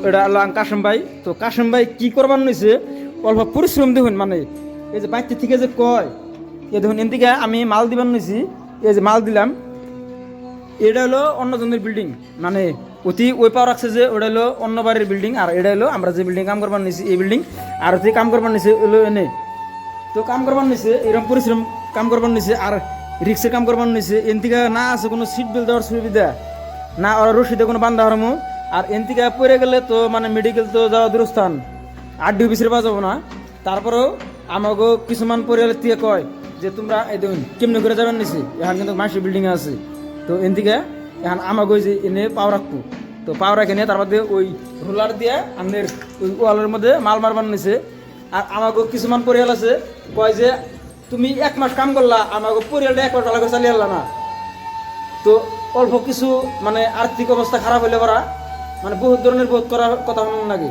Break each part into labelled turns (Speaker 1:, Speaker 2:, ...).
Speaker 1: এটা হলো কাশেম ভাই। তো কাশেম ভাই কি করবার নিছে অল্প পরিশ্রম দেখুন, মানে এই যে বাইরে থেকে যে কয় এ দেখুন এদিকে আমি মাল দিবার নিছি, এই যে মাল দিলাম, এটা হলো অন্যজনের বিল্ডিং, মানে অতি ওই পাওয়া রাখছে যে ওটা হলো অন্য বাড়ির বিল্ডিং, আর এটা হলো আমরা যে বিল্ডিং কাম করবার নিছি এই বিল্ডিং, আর ওতে কাম করবার নিছে হলো এনে। তো কাম করবার নিছে এরকম পরিশ্রম কাম করবার নিছে, আর রিক্সের কাম করবার নিছে। এনতিকা না আছে কোনো সিট বেল্ট দেওয়ার সুবিধা, না ওরা রশিদে কোনো বান্ধা হরমো, আর এনতিকা পড়ে গেলে তো মানে মেডিকেল তো যাওয়া দূরস্থান, আরডি অফিসের পাওয়া যাবো না। তারপরেও আমাকে কিছুমান পরিবারের থেকে কয় যে তোমরা এই দেখুন কেমনি করে যাবেন নিছি, এখন কিন্তু মাসির বিল্ডিংয়ে আছে। তো এনদিকে এখন আমাকে ওই যে এনে পাও রাখবো, তো পাও রাখে নিয়ে তারপর দিয়ে ওই রোলার দিয়ে আমাদের ওই ওয়ালের মধ্যে মাল মারবার নিছে। আর আমাকে কিছুমান পরিয়াল আছে কয় যে তুমি 1 মাস কাম করলা, আমাকে পরিয়ালটা 1 মাস ভালো করে চালিয়ে আনলা না। তো অল্প কিছু মানে আর্থিক অবস্থা খারাপ হইলে পরা মানে বহুত ধরনের বোধ করার কথা মনে লাগে,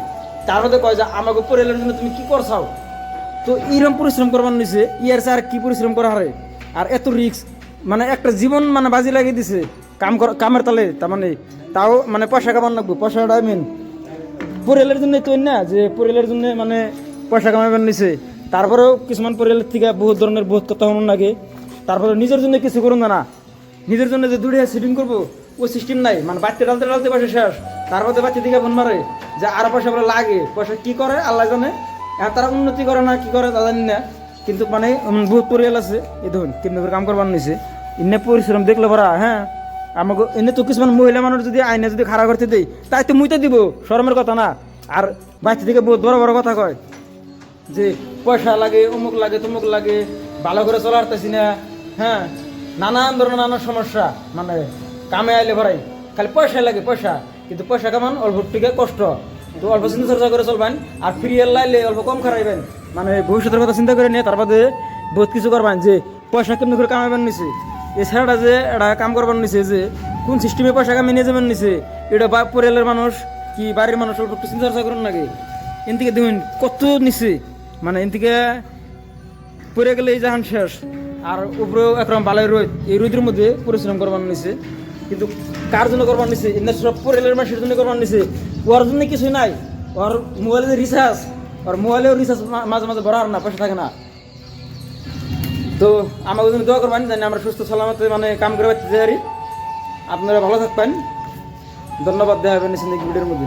Speaker 1: তার মধ্যে কয় যে আমাকে পরিয়ালের জন্য তুমি কি করছাও। তো এইরকম পরিশ্রম করবার নিছে, ইয়ার আর কি পরিশ্রম করা হারে, আর এত রিক্স, মানে একটা জীবন মানে বাজি লাগিয়ে দিছে কামের তালে। তার মানে তাও মানে পয়সা কামান লাগবে, পয়সাটা মেন পরিয়ালের জন্য তো না, যে পরিয়ালের জন্য মানে পয়সা কামাইবার নিছে। তারপরেও কিছুমান পরিয়ালের থেকে বহুত ধরনের বোধ কথা মনে লাগে। তারপরে নিজের জন্য কিছু করুন না, নিজের জন্য যে দূরে সেটিং করবো ওই সিস্টেম নাই, মানে বাচ্চা ডালতে ডালতে পয়সা শেষ, তারপরে বাচ্চা দিকে ফোন মারে যে আরো পয়সা বলে লাগে, পয়সা কি করে আল্লাহ জানে। আর তারা উন্নতি করে না কি করে তা জানি না, কিন্তু মানে বহুত পরিয়াল আছে এই ধরুন কেমনি করে কাম করবার নিছে এনে পরিশ্রম দেখলে পরা। হ্যাঁ আমাকে এনে তো কিছুমান মহিলা মানুষ যদি আইনে যদি খাড়া করতে দেয় তাই তো মুইতে দিব, শরমের কথা না। আর বাচ্চা থেকে বহুত বড় বড় কথা কয় যে পয়সা লাগে, অমুক লাগে, তমুক লাগে, ভালো করে চলা পারতেছি না। হ্যাঁ নানান ধরনের নানা সমস্যা, মানে কামে আইলে ভরাই খালি পয়সা লাগে পয়সা, কিন্তু পয়সা কামান অল্প টিকে কষ্ট। তো অল্প চিন্তা চর্চা করে চলবেন, আর ফিরিয়াল লাইলে অল্প কম খারাইবেন, মানে ভবিষ্যতের কথা চিন্তা করে নিয়ে তারপরে বহুত কিছু করবেন যে পয়সা কেমনি করে কামাইবেন নিছে। এছাড়া যে এটা কাম করবার নিছে যে কোন সিস্টেমে পয়সা কামিয়ে নিয়ে যাবেন নিছে, এটা পরিয়ালের মানুষ কি বাড়ির মানুষ অল্প একটু চিন্তা চর্চা করুন নাকি। এনদিকে দেখুন কত নিছে, মানে এনদিকে পড়ে গেলে এই জাহান শেষ। আর উপরেও একরকম বালাই রোদ, এই রোদের মধ্যে পরিশ্রম করবার নিছে, কিন্তু কার জন্য করবার নিছে? এমনি সব পরিয়ালের মানুষের জন্য করবার নিছে, ওর জন্য কিছুই নাই। ওর মোবাইলে যে রিচার্জ, ওর মোবাইলেও রিচার্জ মাঝে মাঝে ভরার না, পয়সা থাকে না। তো আমাকে জন্য দোয়া করবেন জানি আমরা সুস্থ সালামতে মানে কাম করে পাচ্ছি। আপনারা ভালো থাকবেন, ধন্যবাদ দেওয়া হবে নিশ্চিত ভিডিওর মধ্যে।